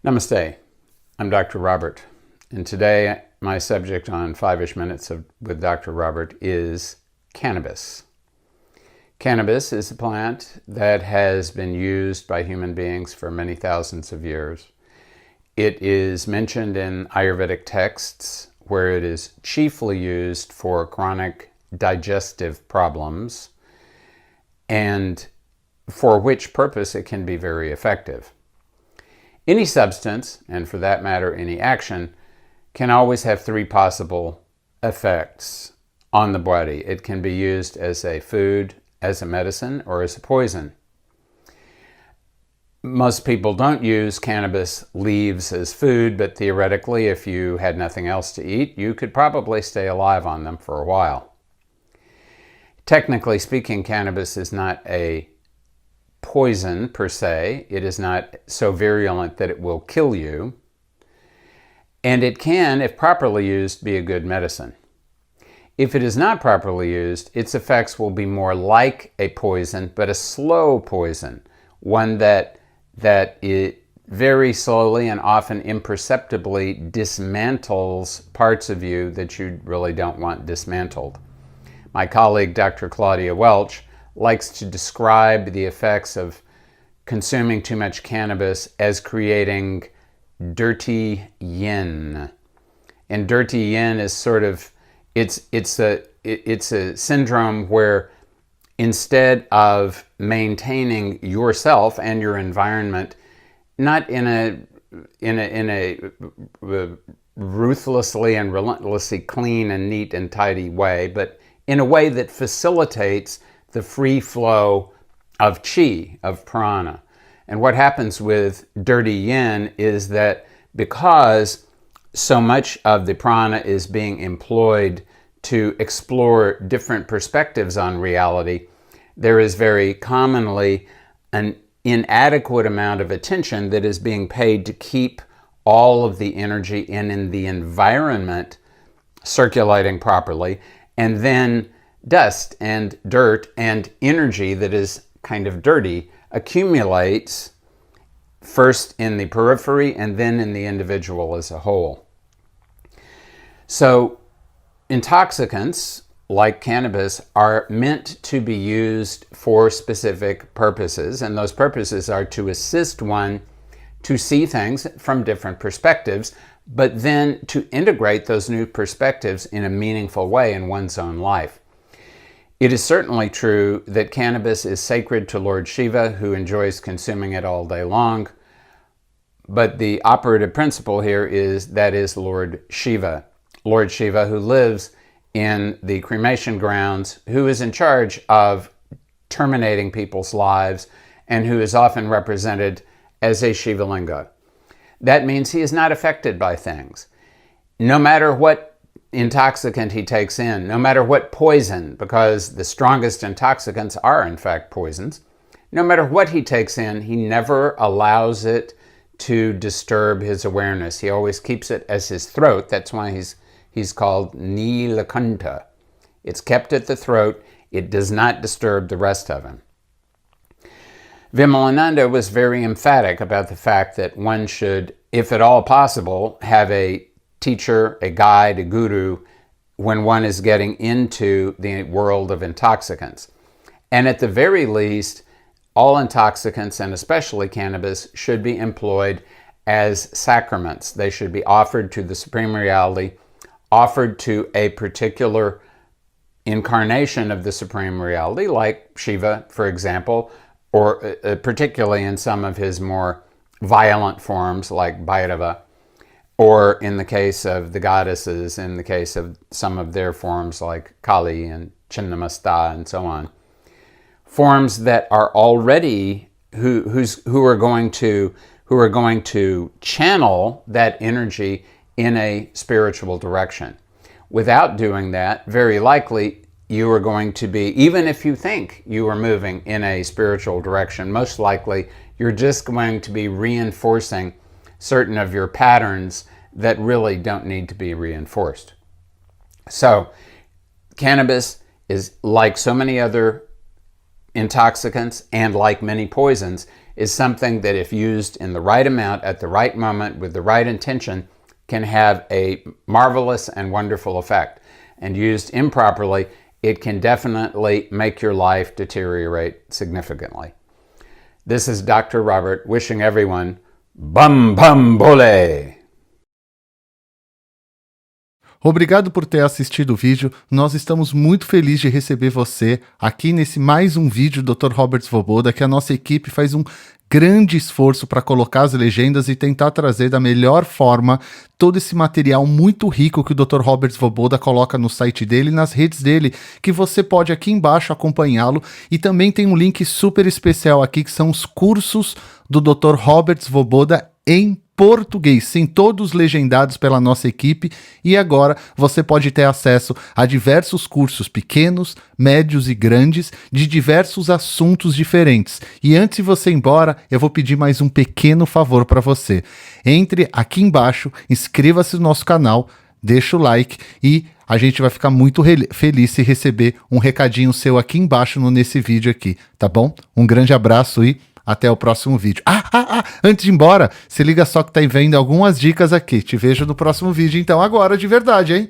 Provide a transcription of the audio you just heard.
Namaste. I'm Dr. Robert, and today my subject on 5-ish Minutes with Dr. Robert is cannabis. Cannabis is a plant that has been used by human beings for many thousands of years. It is mentioned in Ayurvedic texts where it is chiefly used for chronic digestive problems and for which purpose it can be very effective. Any substance, and for that matter any action, can always have three possible effects on the body. It can be used as a food, as a medicine, or as a poison. Most people don't use cannabis leaves as food, but theoretically, if you had nothing else to eat, you could probably stay alive on them for a while. Technically speaking, cannabis is not a poison per se. It is not so virulent that it will kill you. And it can, if properly used, be a good medicine. If it is not properly used, its effects will be more like a poison, but a slow poison, one that it very slowly and often imperceptibly dismantles parts of you that you really don't want dismantled. My colleague, Dr. Claudia Welch, likes to describe the effects of consuming too much cannabis as creating dirty yin. And dirty yin is sort of, it's a syndrome where instead of maintaining yourself and your environment, not in a ruthlessly and relentlessly clean and neat and tidy way, but in a way that facilitates the free flow of chi, of prana. And what happens with dirty yin is that because so much of the prana is being employed to explore different perspectives on reality, there is very commonly an inadequate amount of attention that is being paid to keep all of the energy in the environment circulating properly, and then dust and dirt and energy that is kind of dirty accumulates first in the periphery and then in the individual as a whole. So intoxicants like cannabis are meant to be used for specific purposes, and those purposes are to assist one to see things from different perspectives, but then to integrate those new perspectives in a meaningful way in one's own life. It is certainly true that cannabis is sacred to Lord Shiva, who enjoys consuming it all day long. But the operative principle here is Lord Shiva. Lord Shiva, who lives in the cremation grounds, who is in charge of terminating people's lives, and who is often represented as a Shiva Linga. That means he is not affected by things. No matter what intoxicant he takes in, no matter what poison, because the strongest intoxicants are in fact poisons, no matter what he takes in, he never allows it to disturb his awareness. He always keeps it as his throat. That's why he's called Nilakanta. It's kept at the throat. It does not disturb the rest of him. Vimalananda was very emphatic about the fact that one should, if at all possible, have a teacher, a guide, a guru, when one is getting into the world of intoxicants. And at the very least, all intoxicants, and especially cannabis, should be employed as sacraments. They should be offered to the Supreme Reality, offered to a particular incarnation of the Supreme Reality, like Shiva, for example, or particularly in some of his more violent forms, like Bhairava, or in the case of the goddesses, in the case of some of their forms like Kali and Chinnamasta and so on. Forms that are already, who are going to channel that energy in a spiritual direction. Without doing that, very likely you are going to be, even if you think you are moving in a spiritual direction, most likely you're just going to be reinforcing certain of your patterns that really don't need to be reinforced. So, cannabis is like so many other intoxicants and like many poisons, is something that, if used in the right amount at the right moment with the right intention, can have a marvelous and wonderful effect. And used improperly, it can definitely make your life deteriorate significantly. This is Dr. Robert wishing everyone bum bum bole! Obrigado por ter assistido o vídeo, nós estamos muito felizes de receber você aqui nesse mais um vídeo do Dr. Robert Svoboda, que a nossa equipe faz um grande esforço para colocar as legendas e tentar trazer da melhor forma todo esse material muito rico que o Dr. Robert Svoboda coloca no site dele e nas redes dele, que você pode aqui embaixo acompanhá-lo, e também tem um link super especial aqui que são os cursos do Dr. Robert Svoboda em português, sem todos legendados pela nossa equipe, e agora você pode ter acesso a diversos cursos pequenos, médios e grandes de diversos assuntos diferentes. E antes de você ir embora, eu vou pedir mais um pequeno favor para você. Entre aqui embaixo, inscreva-se no nosso canal, deixa o like e a gente vai ficar muito feliz se receber um recadinho seu aqui embaixo nesse vídeo aqui, tá bom? Um grande abraço e até o próximo vídeo. Antes de ir embora, se liga só que tá vendo algumas dicas aqui. Te vejo no próximo vídeo, então, agora de verdade, hein?